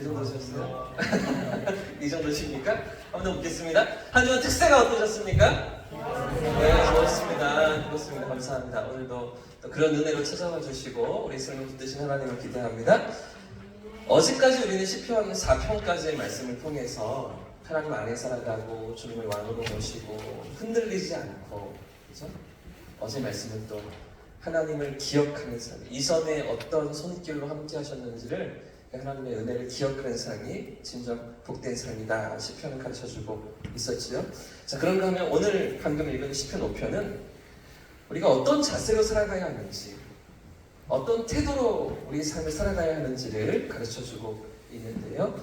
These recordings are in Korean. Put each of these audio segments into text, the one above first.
이 정도셨어요? 이 정도십니까? 한번 더 묻겠습니다. 한 주간 특세가 어떠셨습니까? 네, 좋았습니다. 그렇습니다. 감사합니다. 오늘도 또 그런 은혜로 찾아와 주시고 우리 삶을 붙드신 하나님을 기대합니다. 어제까지 우리는 시편 4편까지의 말씀을 통해서 하나님 안에 살아가고 주님을 왕으로 모시고 흔들리지 않고, 그죠? 어제 말씀은 또 하나님을 기억하는 삶, 이전에 어떤 손길로 함께 하셨는지를 하나님의 은혜를 기억하는 삶이 진정 복된 삶이다. 시편을 가르쳐주고 있었지요. 자, 그런가 하면 오늘 방금 읽은 시편 5편은 우리가 어떤 자세로 살아가야 하는지, 어떤 태도로 우리의 삶을 살아가야 하는지를 가르쳐주고 있는데요.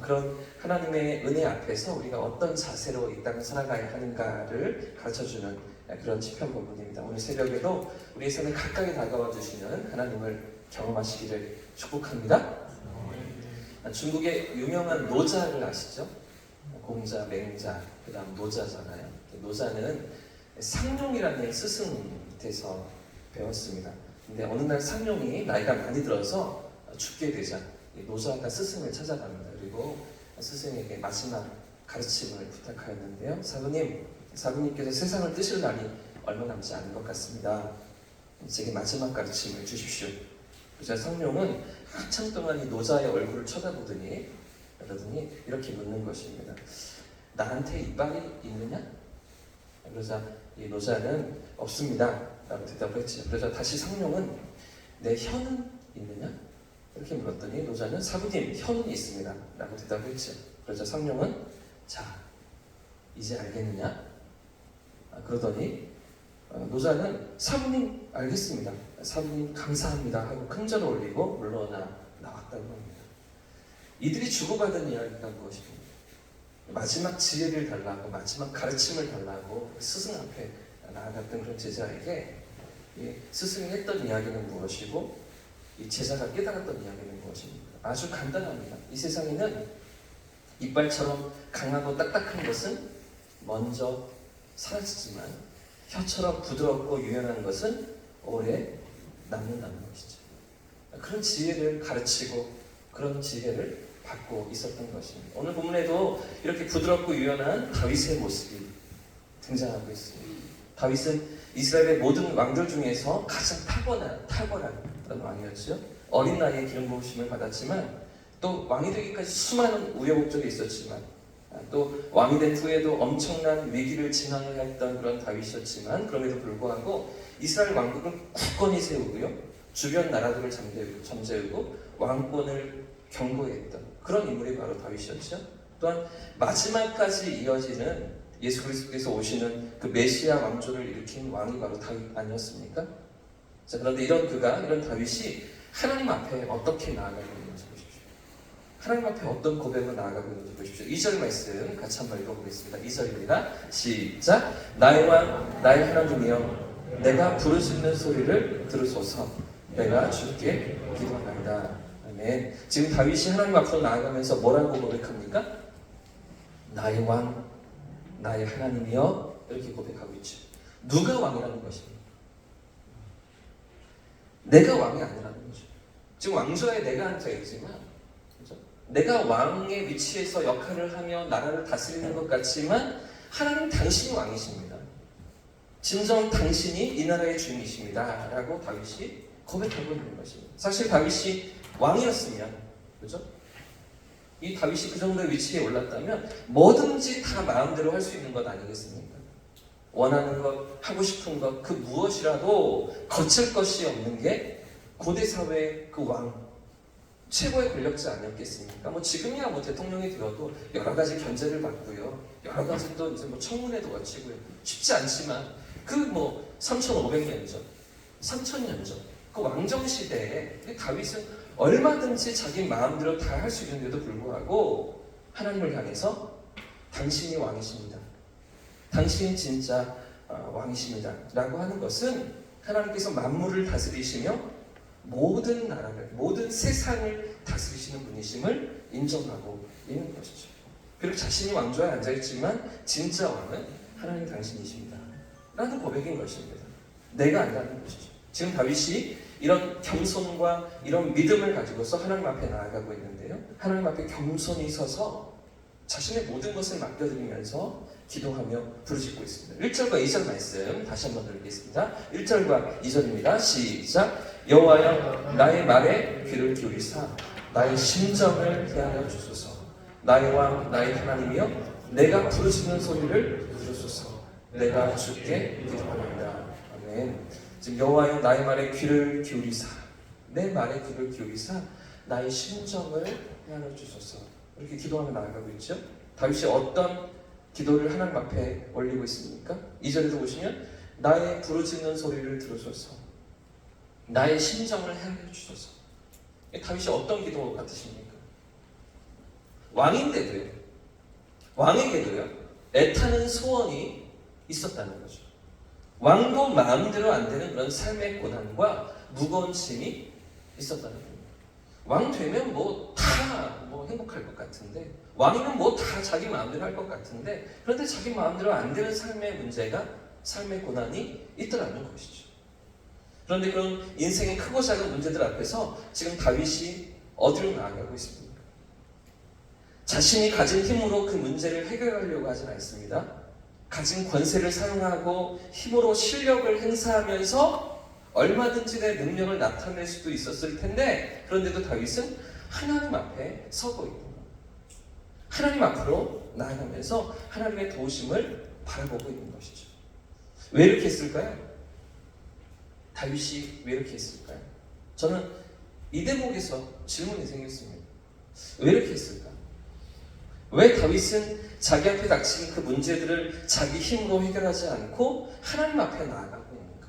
그런 하나님의 은혜 앞에서 우리가 어떤 자세로 이 땅을 살아가야 하는가를 가르쳐주는 그런 시편 부분입니다. 오늘 새벽에도 우리의 삶에 가까이 다가와 주시는 하나님을 경험하시기를 축복합니다. 중국의 유명한 노자를 아시죠? 공자, 맹자, 그 다음 노자잖아요. 노자는 상룡이라는 스승 밑에서 배웠습니다. 근데 어느 날 상룡이 나이가 많이 들어서 죽게 되자 노자가 스승을 찾아갑니다. 그리고 스승에게 마지막 가르침을 부탁하였는데요. 사부님께서 세상을 뜨실 날이 얼마 남지 않은 것 같습니다. 제게 마지막 가르침을 주십시오. 그래서 상룡은 한참 동안 이 노자의 얼굴을 쳐다보더니 이렇게 묻는 것입니다. 나한테 이빨이 있느냐? 그러자 이 노자는 없습니다 라고 대답을 했죠. 그러자 다시 상룡은 내 혀는 있느냐? 이렇게 물었더니 노자는 사부님 혀는 있습니다 라고 대답을 했죠. 그러자 상룡은 자 이제 알겠느냐? 그러더니 노자는 사부님 알겠습니다, 사부님 감사합니다 하고 큰절을 올리고 물러나 나왔다고 합니다. 이들이 주고받은 이야기가 무엇입니까? 마지막 지혜를 달라고, 마지막 가르침을 달라고 스승 앞에 나아갔던 그런 제자에게 스승이 했던 이야기는 무엇이고 이 제자가 깨달았던 이야기는 무엇입니까? 아주 간단합니다. 이 세상에는 이빨처럼 강하고 딱딱한 것은 먼저 사라지지만 혀처럼 부드럽고 유연한 것은 오래 남는다는 것이죠. 그런 지혜를 가르치고 그런 지혜를 받고 있었던 것입니다. 오늘 본문에도 이렇게 부드럽고 유연한 다윗의 모습이 등장하고 있습니다. 다윗은 이스라엘의 모든 왕들 중에서 가장 탁월한 그런 왕이었죠. 어린 나이에 기름 부으심을 받았지만 또 왕이 되기까지 수많은 우여곡절이 있었지만 또 왕이 된 후에도 엄청난 위기를 지나야 했던 그런 다윗이었지만 그럼에도 불구하고 이스라엘 왕국을 굳건히 세우고요, 주변 나라들을 잠재우고 왕권을 견고했던 그런 인물이 바로 다윗이었죠. 또한 마지막까지 이어지는 예수 그리스도께서 오시는 그 메시아 왕조를 일으킨 왕이 바로 다윗 아니었습니까? 자, 그런데 이런 다윗이 하나님 앞에 어떻게 나아가고 있는지 보십시오. 하나님 앞에 어떤 고백으로 나아가고 있는지 보십시오. 2절 말씀 같이 한번 읽어보겠습니다. 2절입니다. 시작. 나의 왕, 나의 하나님이여, 내가 부르짖는 소리를 들으소서. 내가 주께 기도합니다. 아멘. 지금 다윗이 하나님 앞으로 나아가면서 뭐라고 고백합니까? 나의 왕, 나의 하나님이여, 이렇게 고백하고 있죠. 누가 왕이라는 것입니까? 내가 왕이 아니라는 거죠. 지금 왕좌에 내가 앉아있지만, 그렇죠? 내가 왕의 위치에서 역할을 하며 나라를 다스리는 것 같지만 하나님 당신이 왕이십니다. 진정 당신이 이 나라의 주인이십니다 라고 다윗이 고백하고 있는 것입니다. 사실 다윗이 왕이었으면, 그렇죠? 이 다윗이 그 정도의 위치에 올랐다면 뭐든지 다 마음대로 할 수 있는 것 아니겠습니까? 원하는 것, 하고 싶은 것, 그 무엇이라도 거칠 것이 없는 게 고대 사회의 그 왕, 최고의 권력자 아니었겠습니까? 지금이야 대통령이 되어도 여러 가지 견제를 받고요, 여러 가지 또 이제 청문회도 거치고요. 쉽지 않지만 그 3,500년 전, 3,000년 전 그 왕정 시대에 다윗은 얼마든지 자기 마음대로 다 할 수 있는데도 불구하고 하나님을 향해서 당신이 왕이십니다, 당신이 진짜 왕이십니다 라고 하는 것은 하나님께서 만물을 다스리시며 모든 나라를, 모든 세상을 다스리시는 분이심을 인정하고 있는 것이죠. 그리고 자신이 왕좌에 앉아있지만 진짜 왕은 하나님 당신이십니다 라는 고백인 것입니다. 내가 아니라는 것이죠. 지금 다윗이 이런 겸손과 이런 믿음을 가지고서 하나님 앞에 나아가고 있는데요, 하나님 앞에 겸손히 서서 자신의 모든 것을 맡겨드리면서 기도하며 부르짖고 있습니다. 1절과 2절 말씀 다시 한번 드리겠습니다. 1절과 2절입니다. 시작. 여호와여 나의 말에 귀를 기울이사 나의 심정을 헤아려 주소서. 나의 왕 나의 하나님이여 내가 부르짖는 소리를 들으소서. 내가 주께 기도하나이다. 아멘. 지금 여호와여 나의 말에 귀를 기울이사 내 말에 귀를 기울이사 나의 심정을 헤아려 주소서. 이렇게 기도하며 나아가고 있죠. 다윗이 어떤 기도를 하나님 앞에 올리고 있습니까? 2절에도 보시면 나의 부르짖는 소리를 들으소서. 나의 심정을 헤아려 주소서. 다윗이 어떤 기도 같으십니까? 왕인데도요. 왕에게도요. 애타는 소원이 있었다는 거죠. 왕도 마음대로 안 되는 그런 삶의 고난과 무거운 짐이 있었다는 겁니다. 왕 되면 다 행복할 것 같은데, 왕이면 다 자기 마음대로 할 것 같은데, 그런데 자기 마음대로 안 되는 삶의 문제가, 삶의 고난이 있더라는 것이죠. 그런데 그런 인생의 크고 작은 문제들 앞에서 지금 다윗이 어디로 나아가고 있습니까? 자신이 가진 힘으로 그 문제를 해결하려고 하진 않습니다. 가진 권세를 사용하고 힘으로 실력을 행사하면서 얼마든지 내 능력을 나타낼 수도 있었을 텐데, 그런데도 다윗은 하나님 앞에 서고 있는 거예요. 하나님 앞으로 나아가면서 하나님의 도우심을 바라보고 있는 것이죠. 왜 이렇게 했을까요? 다윗이 왜 이렇게 했을까요? 저는 이 대목에서 질문이 생겼습니다. 왜 이렇게 했을까? 왜 다윗은 자기 앞에 닥친 그 문제들을 자기 힘으로 해결하지 않고 하나님 앞에 나아가고 있는가?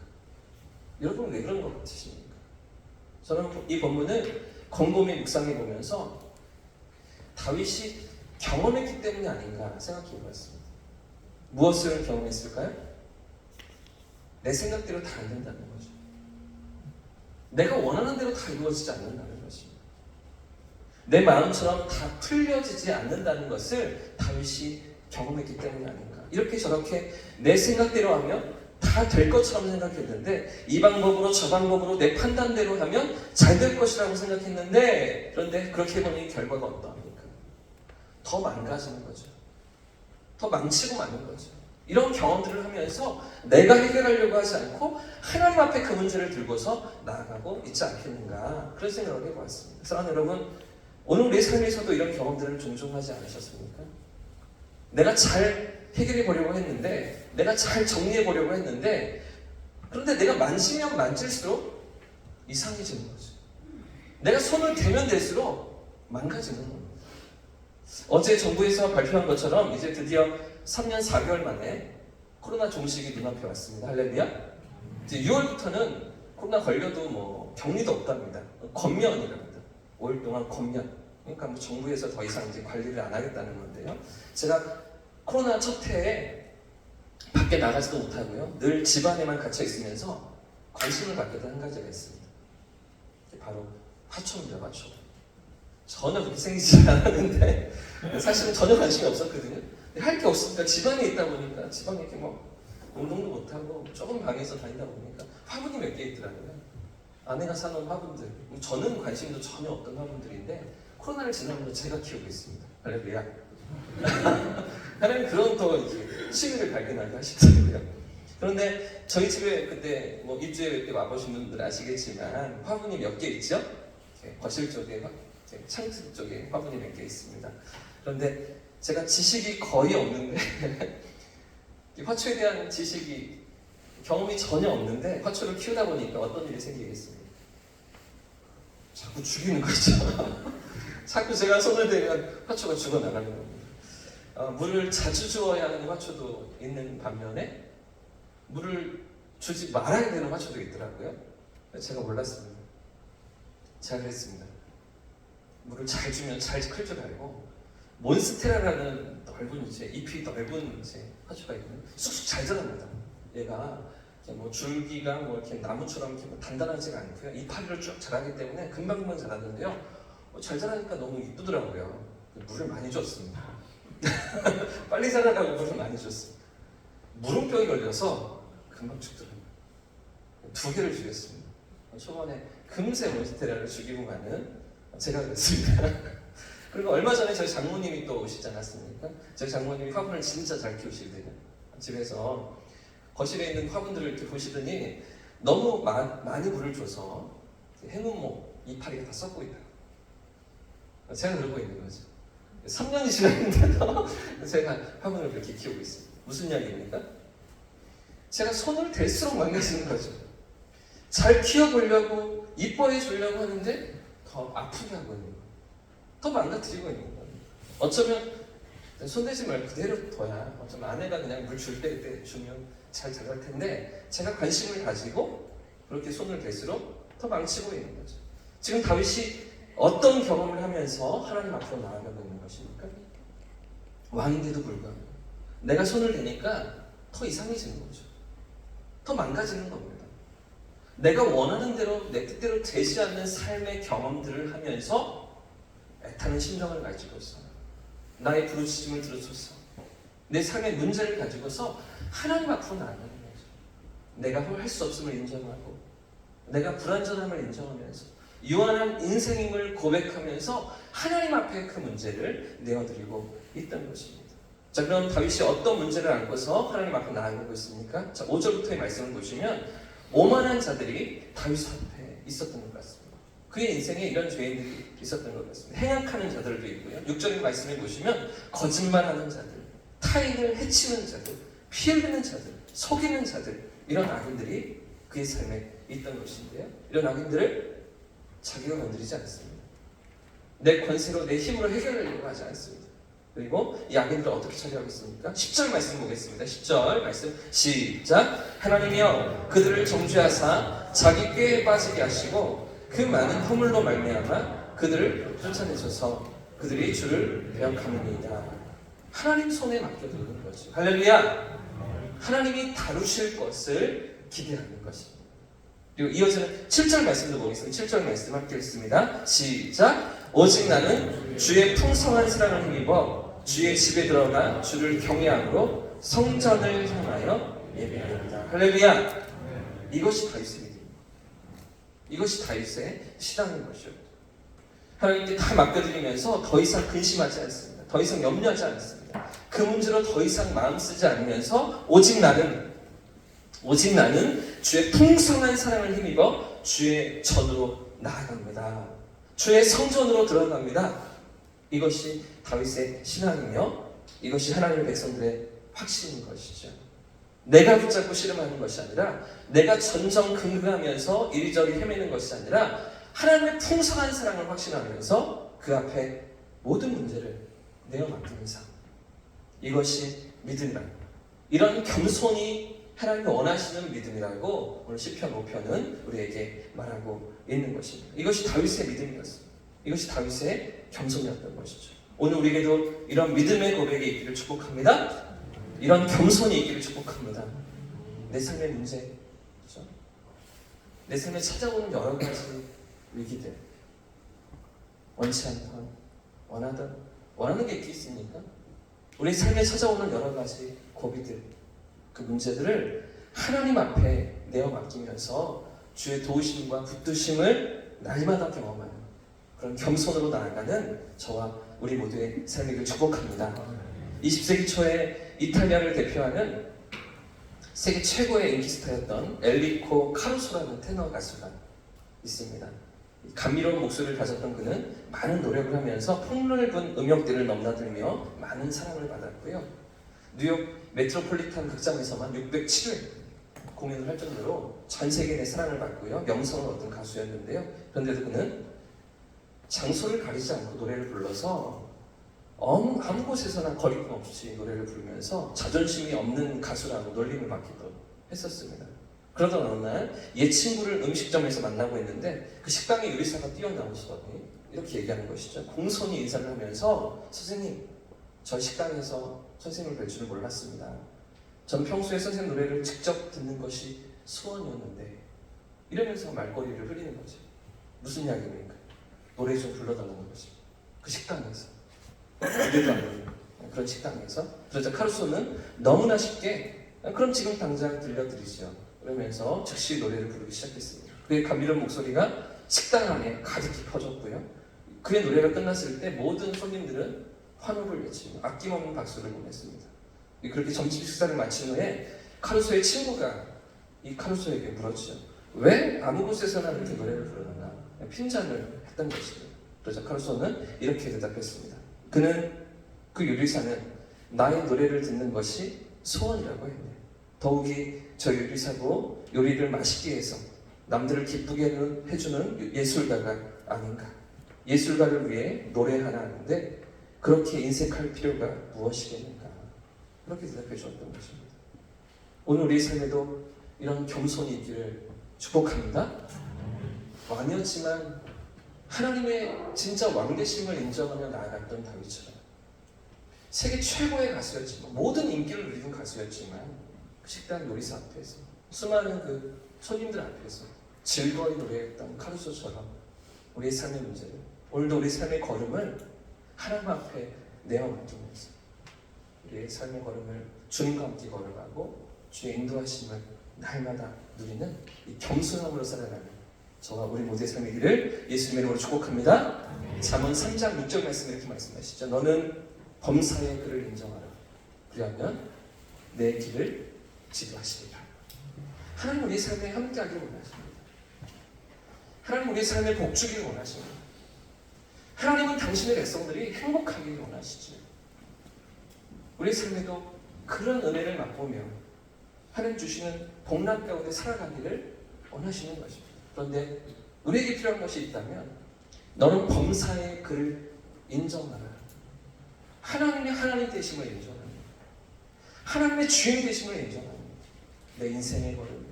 여러분 왜 그런 것 같으십니까? 저는 이 본문을 곰곰이 묵상해 보면서 다윗이 경험했기 때문이 아닌가 생각해 보았습니다. 무엇을 경험했을까요? 내 생각대로 다 안 된다는 거죠. 내가 원하는 대로 다 이루어지지 않는다는 것입니다. 내 마음처럼 다 풀려지지 않는다는 것을 다윗이 경험했기 때문이 아닌가. 이렇게 저렇게 내 생각대로 하면 다 될 것처럼 생각했는데, 이 방법으로 저 방법으로 내 판단대로 하면 잘 될 것이라고 생각했는데, 그런데 그렇게 해보니 결과가 어떠합니까? 더 망가지는 거죠. 더 망치고 마는 거죠. 이런 경험들을 하면서 내가 해결하려고 하지 않고 하나님 앞에 그 문제를 들고서 나아가고 있지 않겠는가, 그런 생각을 해보았습니다. 사랑하는 여러분, 오늘 우리 삶에서도 이런 경험들을 종종 하지 않으셨습니까? 내가 잘 해결해 보려고 했는데, 내가 잘 정리해 보려고 했는데, 그런데 내가 만지면 만질수록 이상해지는 거죠. 내가 손을 대면 될수록 망가지는 겁니다. 어제 정부에서 발표한 것처럼 이제 드디어 3년 4개월 만에 코로나 종식이 눈앞에 왔습니다. 할렐루야. 이제 6월부터는 코로나 걸려도 격리도 없답니다. 권면이랍니다. 5일 동안 권면. 그러니까 정부에서 더 이상 이제 관리를 안 하겠다는 건데요. 제가 코로나 첫 해에 밖에 나가지도 못하고요. 늘 집 안에만 갇혀 있으면서 관심을 받게 된 한 가지가 있습니다. 바로 화초입니다. 화초. 전혀 그렇게 생기지 않았는데 사실은 전혀 관심이 없었거든요. 할 게 없으니까 집안에 있다 보니까 집안에 이렇게 운동도 못하고 조금 방에서 다니다 보니까 화분이 몇 개 있더라고요. 아내가 사놓은 화분들. 저는 관심도 전혀 없던 화분들인데 코로나를 지나면서 제가 키우고 있습니다. 할렐루야. 하나님 그런 또 이제 취미를 발견하게 하시더라고요. 그런데 저희 집에 그때 입주해 와보신 분들 아시겠지만 화분이 몇 개 있죠? 거실 쪽에 창틀 쪽에 화분이 몇 개 있습니다. 그런데 제가 지식이 거의 없는데 화초에 대한 지식이 경험이 전혀 없는데 화초를 키우다 보니까 어떤 일이 생기겠습니까? 자꾸 죽이는 거죠. 자꾸 제가 손을 대면 화초가 죽어나가는 겁니다. 물을 자주 주어야 하는 화초도 있는 반면에 물을 주지 말아야 되는 화초도 있더라고요. 제가 몰랐습니다. 제가 그랬습니다. 물을 잘 주면 잘 클 줄 알고 몬스테라라는 넓은 잎이 넓은 화초가 있거든요. 쑥쑥 잘 자랍니다. 얘가 줄기가 이렇게 나무처럼 이렇게 단단하지가 않고요. 이파리를 쭉 자라기 때문에 금방금방 자랐는데요. 잘 자라니까 너무 이쁘더라고요. 물을 많이 줬습니다. 빨리 자라라고 물을 많이 줬습니다. 무름병이 걸려서 금방 죽더라고요. 2개를 죽였습니다. 초반에 금세 몬스테라를 죽이고 가는 제가 그랬습니다. 그리고 얼마 전에 저희 장모님이 또 오시지 않았습니까? 저희 장모님이 화분을 진짜 잘 키우시거든요. 집에서 거실에 있는 화분들을 이렇게 보시더니 너무 많이 물을 줘서 해문목 이파리가 다 썩고 있다. 제가 그러고 있는 거죠. 3년이 지났는데도 제가 화분을 그렇게 키우고 있습니다. 무슨 이야기입니까? 제가 손을 댈수록 망가지는 거죠. 잘 키워보려고 이뻐해 주려고 하는데 더 아프게 하고 있는 거예요. 더 망가뜨리고 있는 거예요. 어쩌면 손대지 말고 그대로 둬야 어쩌면 아내가 그냥 물 줄 때 주면 잘 자랄 텐데 제가 관심을 가지고 그렇게 손을 댈수록 더 망치고 있는 거죠. 지금 다윗이 어떤 경험을 하면서 하나님 앞으로 나아가고 있는 것입니까? 왕인데도 불구하고 내가 손을 대니까 더 이상해지는 거죠. 더 망가지는 겁니다. 내가 원하는 대로 내 뜻대로 되지 않는 삶의 경험들을 하면서 애타는 심정을 가지고 있어요. 나의 부르짖음을 들어줘서 내 삶의 문제를 가지고서 하나님 앞으로 나아가는 거죠. 내가 할 수 없음을 인정하고 내가 불완전함을 인정하면서 유한한 인생임을 고백하면서 하나님 앞에 그 문제를 내어드리고 있던 것입니다. 자, 그럼 다윗이 어떤 문제를 안고서 하나님 앞에 나아가고 있습니까? 자, 5절부터의 말씀을 보시면 오만한 자들이 다윗 앞에 있었던 것 같습니다. 그의 인생에 이런 죄인들이 있었던 것 같습니다. 행악하는 자들도 있고요. 6절의 말씀을 보시면 거짓말하는 자들, 타인을 해치는 자들, 피 흘리는 자들, 속이는 자들, 이런 악인들이 그의 삶에 있던 것인데요. 이런 악인들을 자기가 건드리지 않습니다. 내 권세로 내 힘으로 해결하려고 하지 않습니다. 그리고 이 악인들을 어떻게 처리하고 있습니까? 10절 말씀 보겠습니다. 10절 말씀 시작. 하나님이여 그들을 정죄하사 자기 꾀에 빠지게 하시고 그 많은 허물로 말미암아 그들을 쫓아내셔서 그들이 주를 배역함이니이다. 하나님 손에 맡겨두는 거죠. 할렐루야. 하나님이 다루실 것을 기대하는 것입니다. 그리고 이어지는 7절 말씀도 보겠습니다. 7절 말씀 함께 읽습니다. 시작. 오직 나는 주의 풍성한 사랑을 힘입어 주의 집에 들어가 주를 경외함으로 성전을 향하여 예배합니다. 할렐루야. 이것이 다윗의 믿음입니다. 이것이 다윗의 신앙인 것이죠. 하나님께 다 맡겨드리면서 더 이상 근심하지 않습니다. 더 이상 염려하지 않습니다. 그 문제로 더 이상 마음 쓰지 않으면서 오직 나는 주의 풍성한 사랑을 힘입어 주의 전으로 나아갑니다. 주의 성전으로 들어갑니다. 이것이 다윗의 신앙이며 이것이 하나님의 백성들의 확신인 것이죠. 내가 붙잡고 씨름하는 것이 아니라 내가 전전긍긍하면서 이리저리 헤매는 것이 아니라 하나님의 풍성한 사랑을 확신하면서 그 앞에 모든 문제를 내어 맡기는 삶. 이것이 믿음이라. 이런 겸손이 하나님이 원하시는 믿음이라고 오늘 시편 5편은 우리에게 말하고 있는 것입니다. 이것이 다윗의 믿음이었습니다. 이것이 다윗의 겸손이었던 것이죠. 오늘 우리에게도 이런 믿음의 고백이 있기를 축복합니다. 이런 겸손이 있기를 축복합니다. 내 삶의 문제, 그렇죠? 내 삶에 찾아오는 여러 가지 위기들, 원치 않던, 원하는 게 있겠습니까? 우리 삶에 찾아오는 여러 가지 고비들, 그 문제들을 하나님 앞에 내어 맡기면서 주의 도우심과 붙드심을 날마다 경험하는 그런 겸손으로 나아가는 저와 우리 모두의 삶이길 축복합니다. 20세기 초에 이탈리아를 대표하는 세계 최고의 인기 스타였던 엘리코 카루소라는 테너 가수가 있습니다. 감미로운 목소리를 가졌던 그는 많은 노력을 하면서 폭넓은 음역대를 넘나들며 많은 사랑을 받았고요. 뉴욕 메트로폴리탄 극장에서만 607회 공연을 할 정도로 전 세계 내 사랑을 받고요. 명성을 얻은 가수였는데요. 그런데도 그는 장소를 가리지 않고 노래를 불러서 아무 곳에서나 거리낌 없이 노래를 부르면서 자존심이 없는 가수라고 놀림을 받기도 했었습니다. 그러던 어느 날 옛 친구를 음식점에서 만나고 있는데 그 식당의 요리사가 뛰어나오시더니 이렇게 얘기하는 것이죠. 공손히 인사를 하면서 선생님, 저 식당에서 선생님을 뵐 줄은 몰랐습니다. 전 평소에 선생님 노래를 직접 듣는 것이 소원이었는데 이러면서 말꼬리를 흐리는 거죠. 무슨 이야기입니까? 노래 좀 불러달라는 거죠. 그 식당에서 기대도 안 되는 그런 식당에서. 그러자 카루소는 너무나 쉽게 그럼 지금 당장 들려드리죠. 그러면서 즉시 노래를 부르기 시작했습니다. 그의 감미로운 목소리가 식당 안에 가득히 퍼졌고요. 그의 노래가 끝났을 때 모든 손님들은 환호를 외치고 아낌없는 박수를 보냈습니다. 그렇게 점심 식사를 마친 후에 카루소의 친구가 이 카루소에게 물었죠. 왜 아무 곳에서나 이렇게 노래를 부르느냐? 핀잔을 했던 것이죠. 그래서 카루소는 이렇게 대답했습니다. 그 요리사는 나의 노래를 듣는 것이 소원이라고 했네. 더욱이 저 요리사고 요리를 맛있게 해서 남들을 기쁘게 해주는 예술가가 아닌가. 예술가를 위해 노래 하나 하는데 그렇게 인색할 필요가 무엇이겠는가. 그렇게 대답해 주었던 것입니다. 오늘 우리 삶에도 이런 겸손이 있기를 축복합니다. 왕이었지만 하나님의 진짜 왕되심을 인정하며 나아갔던 다윗처럼 세계 최고의 가수였지만 모든 인기를 누리는 가수였지만 그 식당 요리사 앞에서 수많은 그 손님들 앞에서 즐거이 노래했던 카루소처럼 우리의 삶의 문제를 오늘도 우리 삶의 걸음을 하나님 앞에 내어맡기면서 우리의 삶의 걸음을 주님과 함께 걸어가고 주의 인도하심을 날마다 누리는 이 겸손함으로 살아가는 저와 우리 모두의 삶의 길을 예수님의 이름으로 축복합니다. 잠언 3장 6절 말씀 이렇게 말씀하시죠. 너는 범사의 그를 인정하라. 그리하면 내 길을 지도하시리라. 하나님 우리의 삶에 함께하기를 원하십니다. 하나님 우리의 삶에 복주기를 원하십니다. 하나님은 당신의 백성들이 행복하기를 원하시죠. 우리의 삶에도 그런 은혜를 맛보며 하나님 주시는 복락 가운데 살아가기를 원하시는 것입니다. 그런데 우리에게 필요한 것이 있다면 너는 범사의 그를 인정하라. 하나님의 하나님 되심을 인정합니다. 하나님의 주인 되심을 인정합니다. 내 인생의 걸음,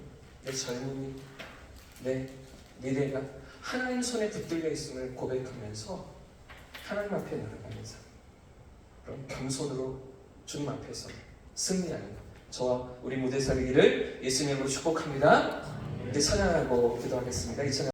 내 젊음이, 내 미래가 하나님 손에 붙들려 있음을 고백하면서 하나님 앞에 나아가는 삶. 그럼 겸손으로 주님 앞에서 승리하는 저와 우리 무대 살기를 예수님으로 축복합니다. 이제 찬양하고 기도하겠습니다.